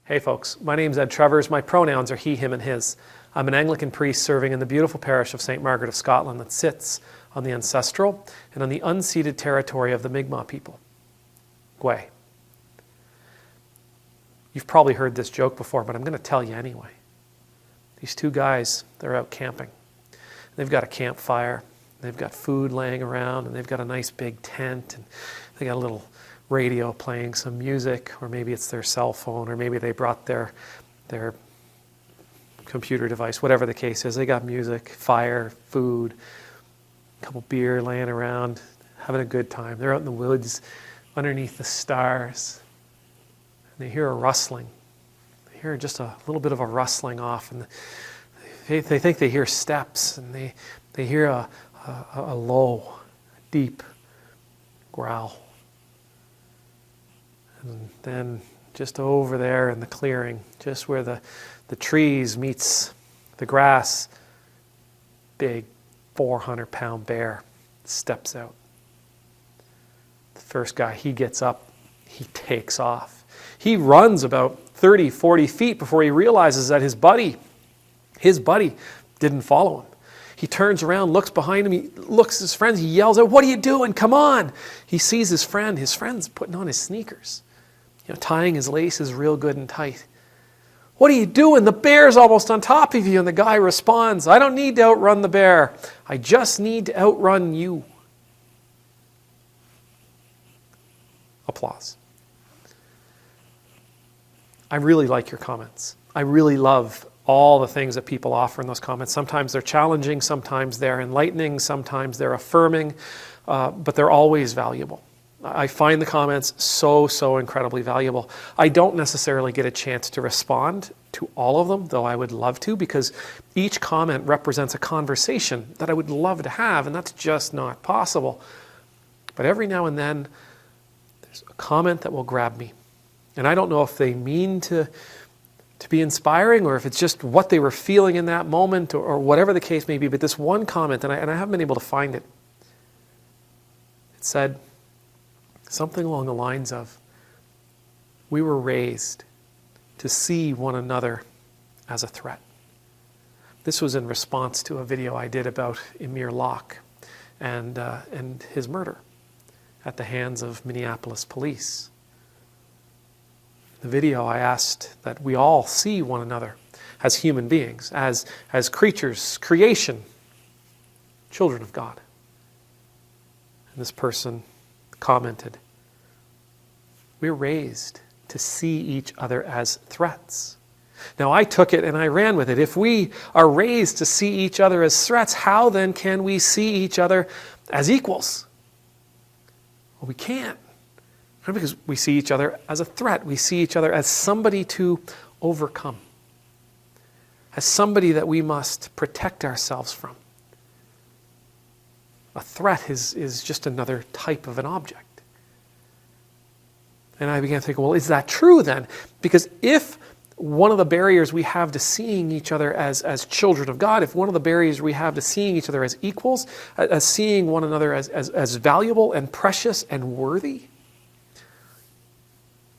Hey folks, my name's Ed Trevors. My pronouns are he, him, and his. I'm an Anglican priest serving in the beautiful parish of St. Margaret of Scotland that sits on the ancestral and on the unceded territory of the Mi'kmaq people. Gwe. You've probably heard this joke before, but I'm going to tell you anyway. These two guys, they're out camping. They've got a campfire, they've got food laying around, and they've got a nice big tent, and they got a little radio playing some music, or maybe it's their cell phone, or maybe they brought their computer device, whatever the case is. They got music, fire, food, a couple beer laying around, having a good time. They're out in the woods underneath the stars, and they hear a rustling. They hear just a little bit of a rustling off, and they think they hear steps, and they hear a low, deep growl. And then just over there in the clearing, just where the trees meets the grass, big 400-pound bear steps out. The first guy, he gets up, he takes off. He runs about 30, 40 feet before he realizes that his buddy didn't follow him. He turns around, looks behind him, he looks at his friends, he yells out, "What are you doing? Come on!" He sees his friend's putting on his sneakers, tying his laces real good and tight. "What are you doing? The bear's almost on top of you." And the guy responds, "I don't need to outrun the bear. I just need to outrun you." Applause. I really like your comments. I really love all the things that people offer in those comments. Sometimes they're challenging, sometimes they're enlightening, sometimes they're affirming, but they're always valuable. I find the comments so incredibly valuable. I don't necessarily get a chance to respond to all of them, though I would love to, because each comment represents a conversation that I would love to have, and that's just not possible. But every now and then, there's a comment that will grab me. And I don't know if they mean to be inspiring, or if it's just what they were feeling in that moment, or whatever the case may be. But this one comment, and I haven't been able to find it, it said something along the lines of, "We were raised to see one another as a threat." This was in response to a video I did about Emir Locke and his murder at the hands of Minneapolis police. The video, I asked that we all see one another as human beings, as creatures, creation, children of God. And this person commented, "We're raised to see each other as threats." Now I took it and I ran with it. If we are raised to see each other as threats, how then can we see each other as equals? Well, we can't. Because we see each other as a threat. We see each other as somebody to overcome, as somebody that we must protect ourselves from. A threat is just another type of an object. And I began thinking, well, is that true then? Because if one of the barriers we have to seeing each other as children of God, if one of the barriers we have to seeing each other as equals, as seeing one another as valuable and precious and worthy,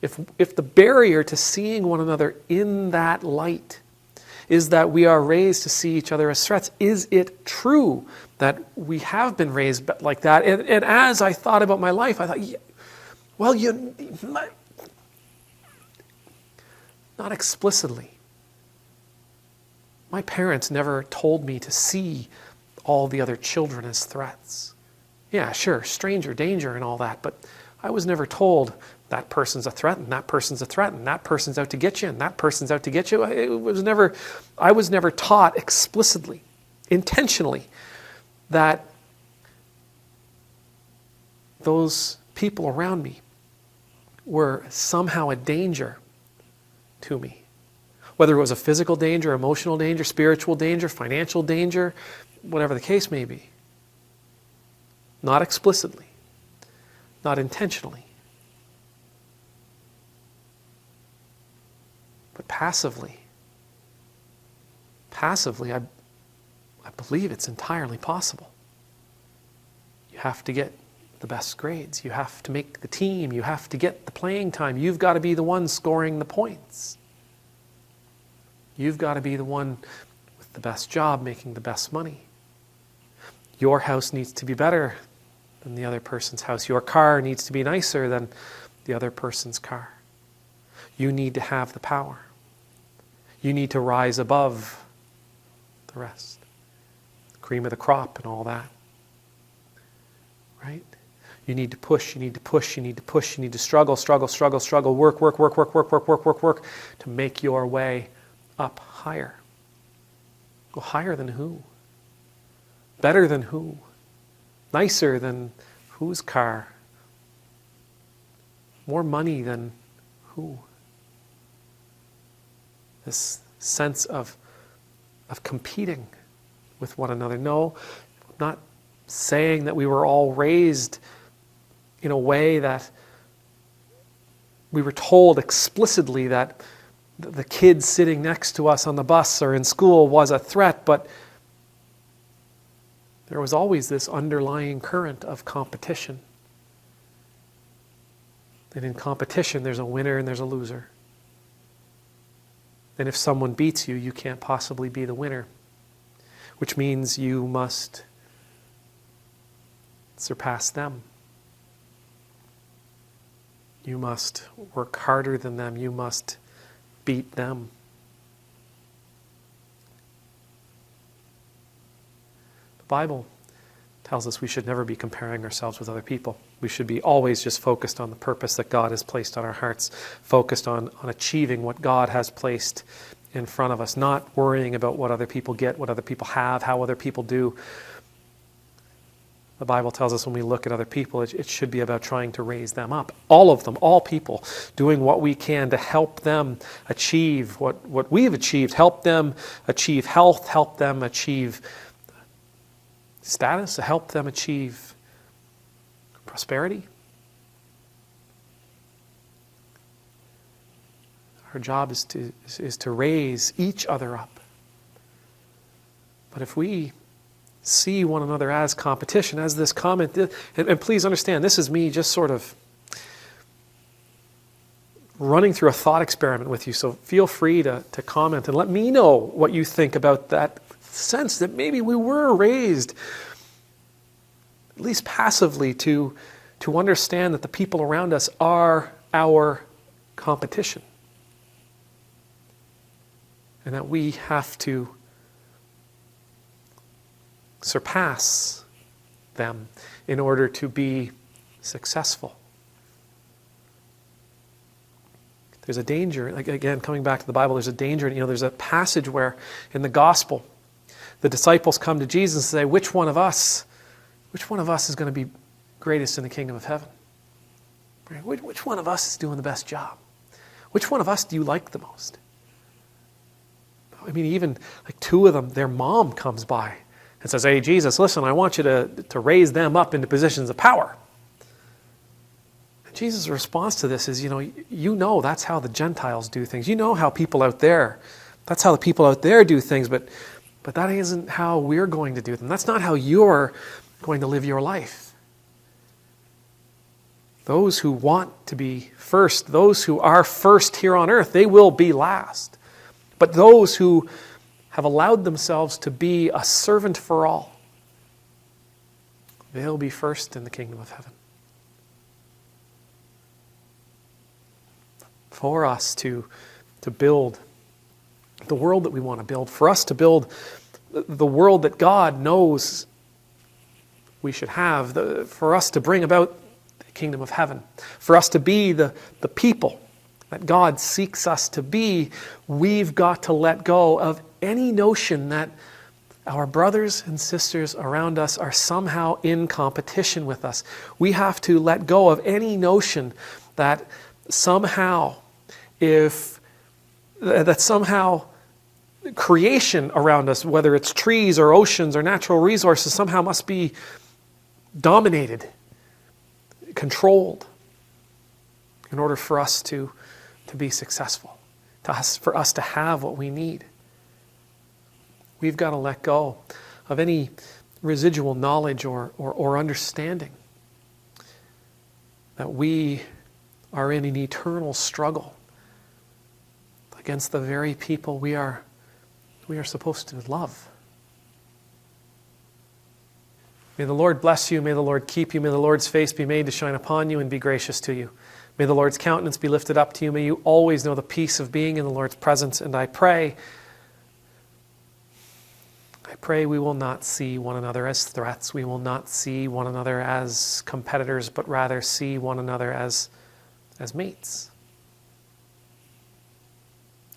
if the barrier to seeing one another in that light is that we are raised to see each other as threats, is it true that we have been raised like that? And as I thought about my life, I thought, well, not explicitly. My parents never told me to see all the other children as threats. Yeah, sure, stranger danger and all that, but I was never told that person's a threat, and that person's a threat, and that person's out to get you, and that person's out to get you. I was never taught explicitly, intentionally, that those people around me were somehow a danger to me. Whether it was a physical danger, emotional danger, spiritual danger, financial danger, whatever the case may be. Not explicitly, not intentionally. But passively, I believe it's entirely possible. You have to get the best grades. You have to make the team. You have to get the playing time. You've got to be the one scoring the points. You've got to be the one with the best job, making the best money. Your house needs to be better than the other person's house. Your car needs to be nicer than the other person's car. You need to have the power. You need to rise above the rest. Cream of the crop and all that. Right? You need to push, you need to push, you need to push, you need to struggle, work to make your way up higher. Well, higher than who? Better than who? Nicer than whose car? More money than who? This sense of competing with one another. No, I'm not saying that we were all raised in a way that we were told explicitly that the kid sitting next to us on the bus or in school was a threat, but there was always this underlying current of competition. And in competition, there's a winner and there's a loser. And if someone beats you, you can't possibly be the winner, which means you must surpass them. You must work harder than them. You must beat them. The Bible tells us we should never be comparing ourselves with other people. We should be always just focused on the purpose that God has placed on our hearts, focused on achieving what God has placed in front of us, not worrying about what other people get, what other people have, how other people do. The Bible tells us when we look at other people, it should be about trying to raise them up. All of them, all people, doing what we can to help them achieve what we've achieved, help them achieve health, help them achieve status, help them achieve prosperity. Our job is to raise each other up. But if we see one another as competition, as this comment, and please understand, this is me just sort of running through a thought experiment with you, so feel free to comment and let me know what you think about that sense that maybe we were raised, at least passively, to understand that the people around us are our competition. And that we have to surpass them in order to be successful. There's a danger, like again, coming back to the Bible, there's a danger. There's a passage where in the gospel, the disciples come to Jesus and say, which one of us is going to be greatest in the kingdom of heaven? Right? Which one of us is doing the best job? Which one of us do you like the most? I mean, even like two of them, their mom comes by and says, hey, Jesus, listen, I want you to raise them up into positions of power. And Jesus' response to this is, you know that's how the Gentiles do things. You know how people out there, that's how the people out there do things, but that isn't how we're going to do them. That's not how you're going to live your life. Those who want to be first, those who are first here on earth, they will be last. But those who have allowed themselves to be a servant for all, they'll be first in the kingdom of heaven. For us to build the world that we want to build, for us to build the world that God knows we should have, for us to bring about the kingdom of heaven, for us to be the people that God seeks us to be, we've got to let go of any notion that our brothers and sisters around us are somehow in competition with us. We have to let go of any notion that somehow creation around us, whether it's trees or oceans or natural resources, somehow must be dominated, controlled, in order for us to be successful, for us to have what we need. We've got to let go of any residual knowledge or understanding that we are in an eternal struggle against the very people we are We are supposed to love. May the Lord bless you. May the Lord keep you. May the Lord's face be made to shine upon you and be gracious to you. May the Lord's countenance be lifted up to you. May you always know the peace of being in the Lord's presence. And I pray we will not see one another as threats. We will not see one another as competitors, but rather see one another as mates.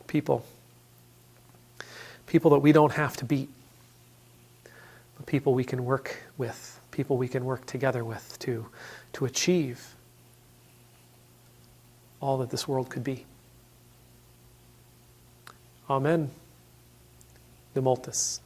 People that we don't have to beat, but people we can work with, people we can work together with to achieve all that this world could be. Amen. Nemultus.